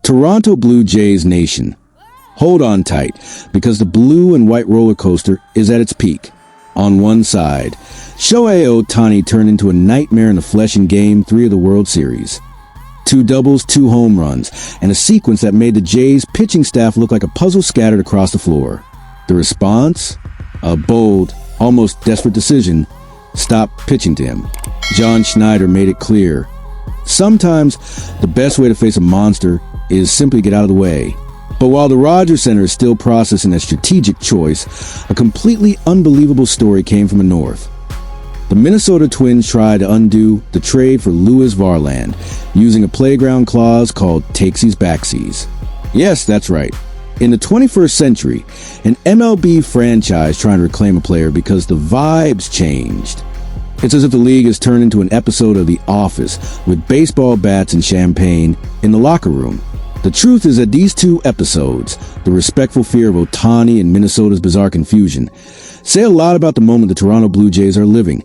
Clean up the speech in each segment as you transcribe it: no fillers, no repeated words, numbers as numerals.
Toronto Blue Jays Nation. Hold on tight, because the blue and white roller coaster is at its peak. On one side, Shohei Ohtani turned into a nightmare in the flesh in Game 3 of the World Series. 2 doubles, 2 home runs, and a sequence that made the Jays' pitching staff look like a puzzle scattered across the floor. The response? A bold, almost desperate decision. Stop pitching to him. John Schneider made it clear. Sometimes, the best way to face a monster is simply get out of the way. But while the Rogers Center is still processing that strategic choice, a completely unbelievable story came from the north. The Minnesota Twins tried to undo the trade for Louis Varland using a playground clause called Takesies Backsies. Yes, that's right. In the 21st century, an MLB franchise trying to reclaim a player because the vibes changed. It's as if the league has turned into an episode of The Office with baseball bats and champagne in the locker room. The truth is that these 2 episodes, the respectful fear of Ohtani and Minnesota's bizarre confusion, say a lot about the moment the Toronto Blue Jays are living.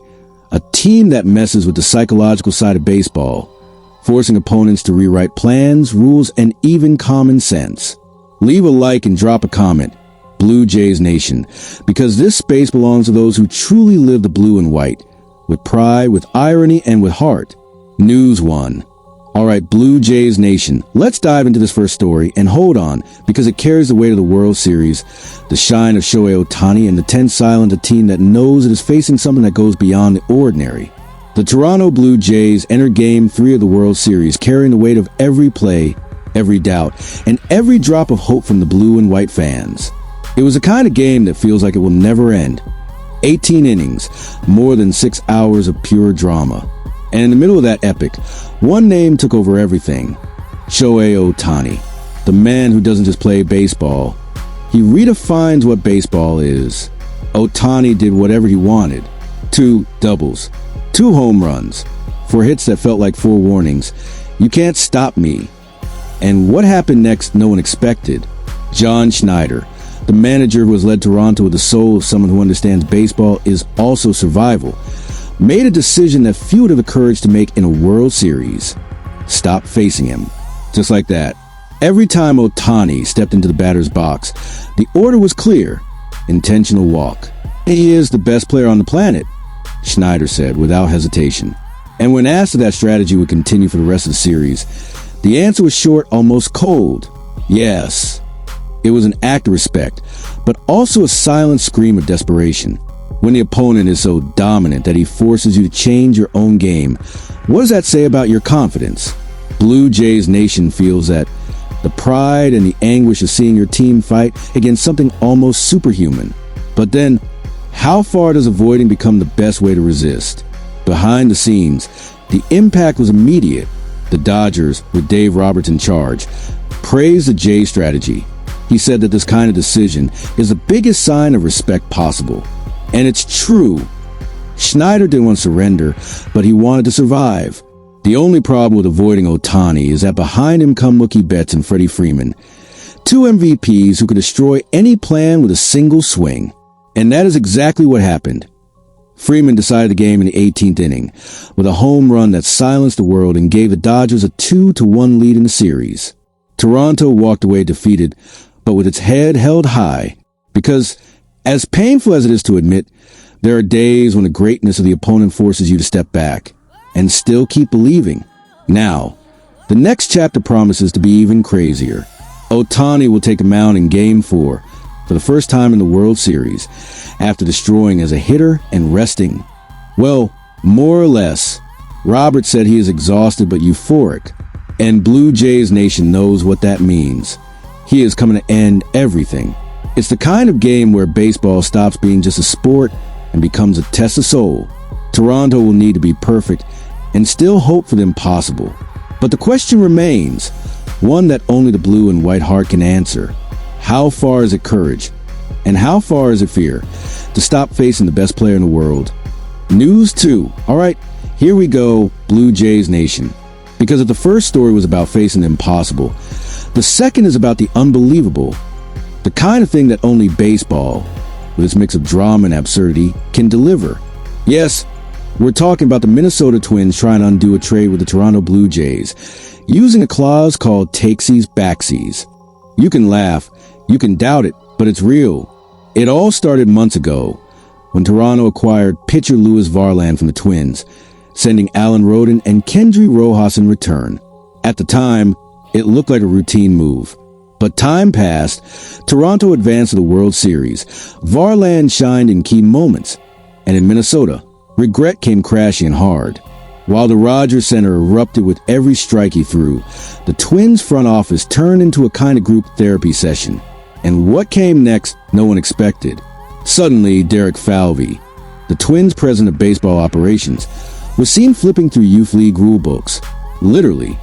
A team that messes with the psychological side of baseball, forcing opponents to rewrite plans, rules, and even common sense. Leave a like and drop a comment, Blue Jays Nation, because this space belongs to those who truly live the blue and white, with pride, with irony, and with heart. News 1. All right, Blue Jays Nation, let's dive into this first story, and hold on, because it carries the weight of the World Series, the shine of Shohei Ohtani, and the tense silence of a team that knows it is facing something that goes beyond the ordinary. The Toronto Blue Jays enter Game 3 of the World Series, carrying the weight of every play, every doubt, and every drop of hope from the blue and white fans. It was a kind of game that feels like it will never end. 18 innings, more than 6 hours of pure drama. And in the middle of that epic, one name took over everything. Shohei Ohtani, the man who doesn't just play baseball. He redefines what baseball is. Ohtani did whatever he wanted. 2 doubles, 2 home runs, 4 hits that felt like 4 warnings. You can't stop me. And what happened next, no one expected. John Schneider, the manager who has led Toronto with the soul of someone who understands baseball is also survival, made a decision that few would have the courage to make in a World Series. Stop facing him. Just like that. Every time Ohtani stepped into the batter's box, the order was clear. Intentional walk. He is the best player on the planet, Schneider said without hesitation. And when asked if that strategy would continue for the rest of the series, the answer was short, almost cold. Yes. It was an act of respect, but also a silent scream of desperation. When the opponent is so dominant that he forces you to change your own game, what does that say about your confidence? Blue Jays Nation feels that. The pride and the anguish of seeing your team fight against something almost superhuman. But then, how far does avoiding become the best way to resist? Behind the scenes, the impact was immediate. The Dodgers, with Dave Roberts in charge, praised the Jays strategy. He said that this kind of decision is the biggest sign of respect possible. And it's true. Schneider didn't want to surrender, but he wanted to survive. The only problem with avoiding Ohtani is that behind him come Mookie Betts and Freddie Freeman, 2 MVPs who could destroy any plan with a single swing. And that is exactly what happened. Freeman decided the game in the 18th inning with a home run that silenced the world and gave the Dodgers a 2-1 lead in the series. Toronto walked away defeated, but with its head held high, because as painful as it is to admit, there are days when the greatness of the opponent forces you to step back and still keep believing. Now, the next chapter promises to be even crazier. Ohtani will take a mound in Game 4 for the first time in the World Series after destroying as a hitter and resting. Well, more or less. Robert said he is exhausted but euphoric, and Blue Jays Nation knows what that means. He is coming to end everything. It's the kind of game where baseball stops being just a sport and becomes a test of soul. Toronto will need to be perfect and still hope for the impossible. But the question remains, one that only the blue and white heart can answer. How far is it courage? And how far is it fear to stop facing the best player in the world? News 2. All right, here we go, Blue Jays Nation. Because if the first story was about facing the impossible, the second is about the unbelievable. The kind of thing that only baseball, with its mix of drama and absurdity, can deliver. Yes, We're talking about the Minnesota Twins trying to undo a trade with the Toronto Blue Jays, using a clause called Takesies Backsies. You can laugh, you can doubt it, but it's real. It all started months ago, when Toronto acquired pitcher Louis Varland from the Twins, sending Alan Rodin and Kendry Rojas in return. At the time, it looked like a routine move. But time passed, Toronto advanced to the World Series. Varland shined in key moments, and in Minnesota, regret came crashing hard. While the Rogers Center erupted with every strike he threw, the Twins front office turned into a kind of group therapy session. And what came next, no one expected. Suddenly, Derek Falvey, the Twins' president of baseball operations, was seen flipping through youth league rule books. Literally,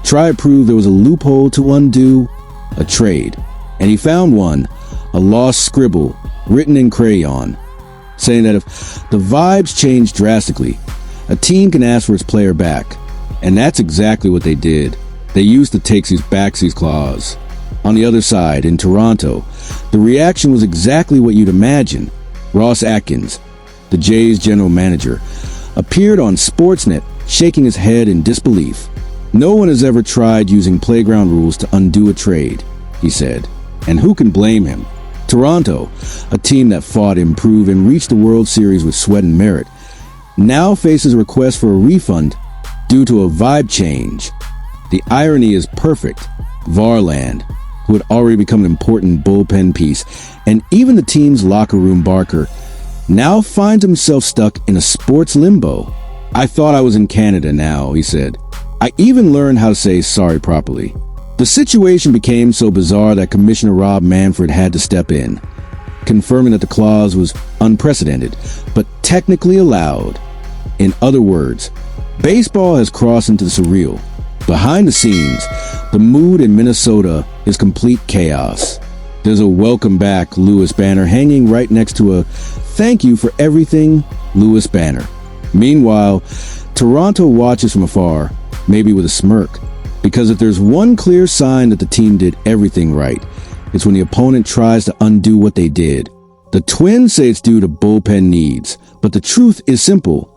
try to prove there was a loophole to undo a trade. And he found one, a lost scribble written in crayon, saying that if the vibes change drastically, a team can ask for its player back. And that's exactly what they did. They used the Takesies Backsies clause. On the other side, in Toronto, the reaction was exactly what you'd imagine. Ross Atkins, the Jays' general manager, appeared on Sportsnet shaking his head in disbelief. No one has ever tried using playground rules to undo a trade, he said. And who can blame him? Toronto, a team that fought, improved, and reached the World Series with sweat and merit, now faces a request for a refund due to a vibe change. The irony is perfect. Varland, who had already become an important bullpen piece, and even the team's locker room barker, now finds himself stuck in a sports limbo. I thought I was in Canada now, he said. I even learned how to say sorry properly. The situation became so bizarre that Commissioner Rob Manfred had to step in, confirming that the clause was unprecedented, but technically allowed. In other words, baseball has crossed into the surreal. Behind the scenes, the mood in Minnesota is complete chaos. There's a welcome back Louis banner hanging right next to a thank you for everything Louis banner. Meanwhile, Toronto watches from afar, maybe with a smirk, because if there's one clear sign that the team did everything right, it's when the opponent tries to undo what they did. The Twins say it's due to bullpen needs, but the truth is simple.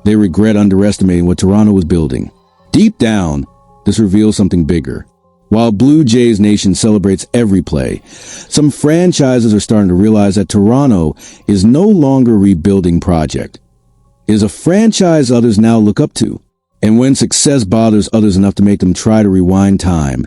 They regret underestimating what Toronto was building. Deep down, this reveals something bigger. While Blue Jays Nation celebrates every play, some franchises are starting to realize that Toronto is no longer a rebuilding project. It is a franchise others now look up to. And when success bothers others enough to make them try to rewind time,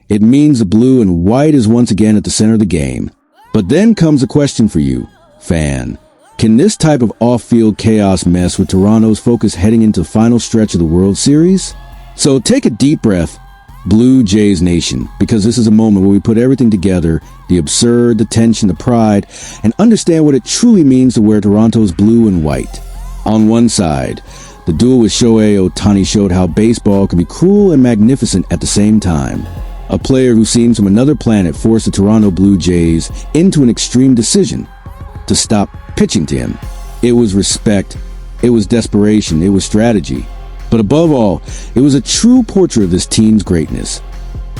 it means the blue and white is once again at the center of the game. But then comes a question for you, fan. Can this type of off-field chaos mess with Toronto's focus heading into the final stretch of the World Series? So take a deep breath, Blue Jays Nation, because this is a moment where we put everything together, the absurd, the tension, the pride, and understand what it truly means to wear Toronto's blue and white. On one side, the duel with Shohei Ohtani showed how baseball can be cruel and magnificent at the same time. A player who seems from another planet forced the Toronto Blue Jays into an extreme decision to stop pitching to him. It was respect, it was desperation, it was strategy. But above all, it was a true portrait of this team's greatness.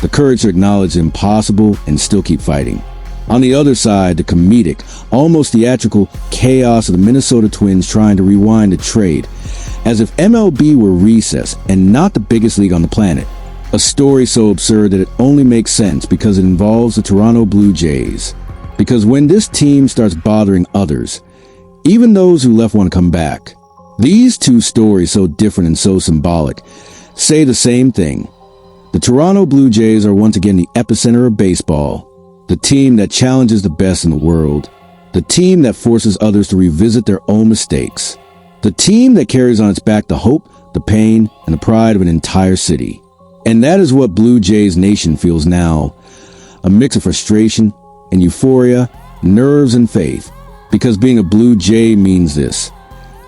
The courage to acknowledge the impossible and still keep fighting. On the other side, the comedic, almost theatrical chaos of the Minnesota Twins trying to rewind a trade, as if MLB were recess and not the biggest league on the planet. A story so absurd that it only makes sense because it involves the Toronto Blue Jays. Because when this team starts bothering others, even those who left want to come back. These two stories, so different and so symbolic, say the same thing. The Toronto Blue Jays are once again the epicenter of baseball, the team that challenges the best in the world, the team that forces others to revisit their own mistakes, the team that carries on its back the hope, the pain, and the pride of an entire city. And that is what Blue Jays Nation feels now, a mix of frustration and euphoria, nerves and faith, because being a Blue Jay means this.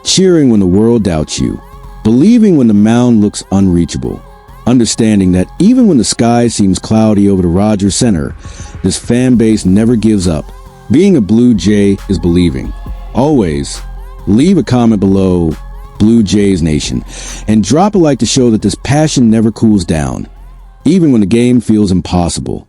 Cheering when the world doubts you, believing when the mound looks unreachable, understanding that even when the sky seems cloudy over the Rogers Center, this fan base never gives up. Being a Blue Jay is believing. Always leave a comment below, Blue Jays Nation, and drop a like to show that this passion never cools down, even when the game feels impossible.